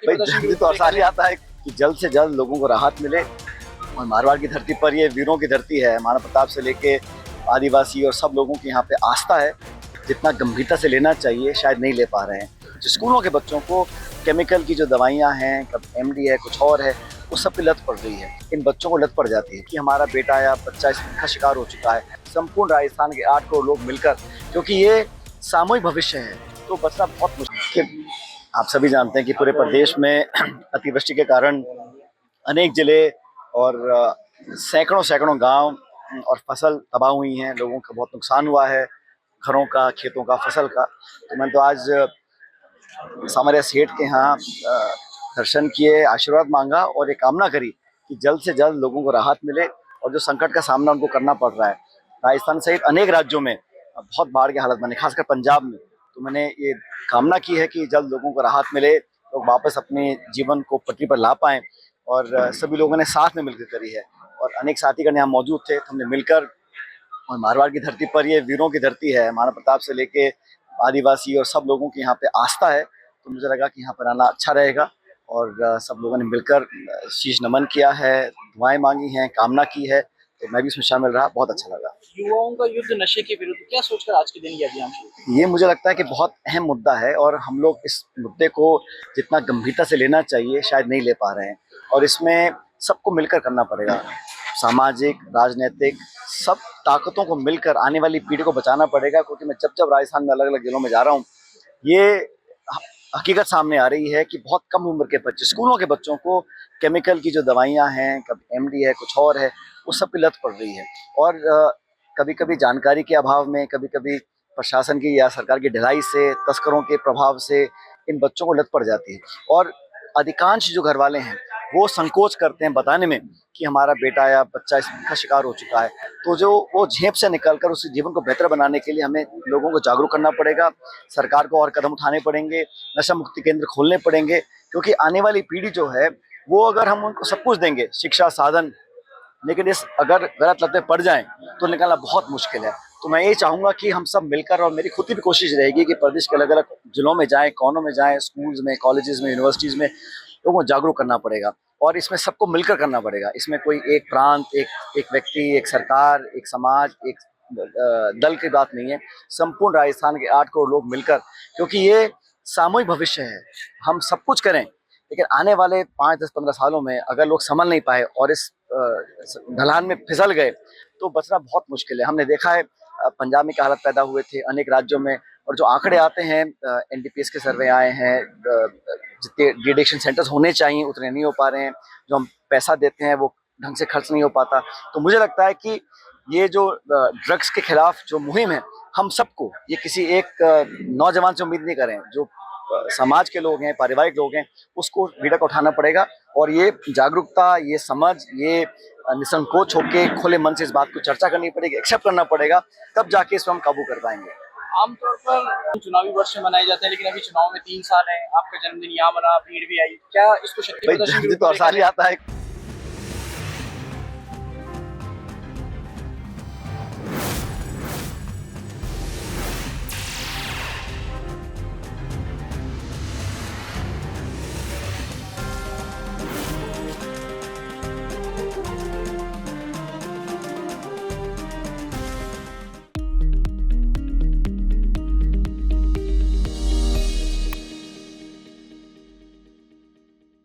भाई जल्दी तो आसानी आता है कि जल्द से जल्द लोगों को राहत मिले। और मारवाड़ की धरती पर ये वीरों की धरती है। महाराणा प्रताप से लेके आदिवासी और सब लोगों की यहाँ पे आस्था है। जितना गंभीरता से लेना चाहिए शायद नहीं ले पा रहे हैं। स्कूलों के बच्चों को केमिकल की जो दवाइयाँ हैं, कब एमडी है, कुछ और है, वो सब की लत पड़ रही है। इन बच्चों को लत पड़ जाती है कि हमारा बेटा या बच्चा इसका शिकार हो चुका है। संपूर्ण राजस्थान के 8 करोड़ लोग मिलकर, क्योंकि ये सामूहिक भविष्य है, तो बचना बहुत मुश्किल। आप सभी जानते हैं कि पूरे प्रदेश में अतिवृष्टि के कारण अनेक जिले और सैकड़ों सैकड़ों गांव और फसल तबाह हुई हैं। लोगों का बहुत नुकसान हुआ है, घरों का, खेतों का, फसल का। तो मैंने तो आज सामरिया सेठ के यहाँ दर्शन किए, आशीर्वाद मांगा और ये कामना करी कि जल्द से जल्द लोगों को राहत मिले। और जो संकट का सामना उनको करना पड़ रहा है, राजस्थान सहित अनेक राज्यों में बहुत बाढ़ की हालत बने, खासकर पंजाब में, तो मैंने ये कामना की है कि जल्द लोगों को राहत मिले, लोग वापस अपने जीवन को पटरी पर ला पाएं। और सभी लोगों ने साथ में मिलकर करी है और अनेक साथीगण यहाँ मौजूद थे, तो हमने मिलकर। और मारवाड़ की धरती पर ये वीरों की धरती है। महाराणा प्रताप से लेके आदिवासी और सब लोगों की यहाँ पे आस्था है, तो मुझे लगा कि यहाँ पर आना अच्छा रहेगा। और सब लोगों ने मिलकर शीश नमन किया है, दुआएं मांगी हैं, कामना की है, तो मैं भी इसमें शामिल रहा, बहुत अच्छा लगा। युवाओं का युद्ध नशे के विरुद्ध, क्या सोचकर आज के दिन ये अभियान शुरू? ये मुझे लगता है कि बहुत अहम मुद्दा है और हम लोग इस मुद्दे को जितना गंभीरता से लेना चाहिए शायद नहीं ले पा रहे हैं। और इसमें सबको मिलकर करना पड़ेगा, सामाजिक, राजनीतिक, सब ताकतों को मिलकर आने वाली पीढ़ी को बचाना पड़ेगा। क्योंकि मैं जब जब राजस्थान में अलग अलग जिलों में जा रहा हूँ, ये हकीकत सामने आ रही है कि बहुत कम उम्र के बच्चे, स्कूलों के बच्चों को केमिकल की जो दवाइयाँ हैं, कभी एमडी है, कुछ और है, उस सब की लत पड़ रही है। और कभी कभी जानकारी के अभाव में, कभी कभी प्रशासन की या सरकार की ढिलाई से, तस्करों के प्रभाव से इन बच्चों को लत पड़ जाती है। और अधिकांश जो घर वाले हैं वो संकोच करते हैं बताने में कि हमारा बेटा या बच्चा इसका शिकार हो चुका है। तो जो वो झेप से निकलकर उसके जीवन को बेहतर बनाने के लिए हमें लोगों को जागरूक करना पड़ेगा, सरकार को और कदम उठाने पड़ेंगे, नशा मुक्ति केंद्र खोलने पड़ेंगे। क्योंकि आने वाली पीढ़ी जो है वो, अगर हम उनको सब कुछ देंगे, शिक्षा, साधन, लेकिन इस अगर गलत लत में पड़ जाएं तो निकलना बहुत मुश्किल है। तो मैं ये चाहूँगा कि हम सब मिलकर, और मेरी खुद की भी कोशिश रहेगी कि प्रदेश के अलग अलग जिलों में जाएं, कोनों में जाएं, स्कूल्स में, कॉलेजेस में, यूनिवर्सिटीज़ में लोगों को जागरूक करना पड़ेगा। और इसमें सबको मिलकर करना पड़ेगा। इसमें कोई एक प्रांत, एक व्यक्ति, एक सरकार, एक समाज, एक दल की बात नहीं है। संपूर्ण राजस्थान के 8 करोड़ लोग मिलकर, क्योंकि ये सामूहिक भविष्य है। हम सब कुछ करें, लेकिन आने वाले 5, 10, 15 सालों में अगर लोग संभल नहीं पाए और इस ढलान में फिसल गए तो बचना बहुत मुश्किल है। हमने देखा है पंजाब में क्या हालत पैदा हुए थे, अनेक राज्यों में। और जो आंकड़े आते हैं, एनडीपीएस के सर्वे आए हैं, जितने डिएडिक्शन सेंटर्स होने चाहिए उतने नहीं हो पा रहे हैं। जो हम पैसा देते हैं वो ढंग से खर्च नहीं हो पाता। तो मुझे लगता है कि ये जो ड्रग्स के खिलाफ जो मुहिम है, हम सबको, ये किसी एक नौजवान से उम्मीद नहीं करें, जो समाज के लोग हैं, पारिवारिक लोग हैं, उसको बीड़ा को उठाना पड़ेगा। और ये जागरूकता, ये समझ, ये निसंकोच होके खुले मन से इस बात को चर्चा करनी पड़ेगी, एक्सेप्ट करना पड़ेगा, तब जाके इस पर हम काबू कर पाएंगे। आमतौर पर चुनावी वर्ष मनाए जाते हैं, लेकिन अभी चुनाव में 3 साल है, आपका जन्मदिन यहाँ मना, भीड़ भी आई, क्या इसको शक्ति भाई प्रदर्शन के जल्दी रूप तो में देखा आसानी जाए? आता है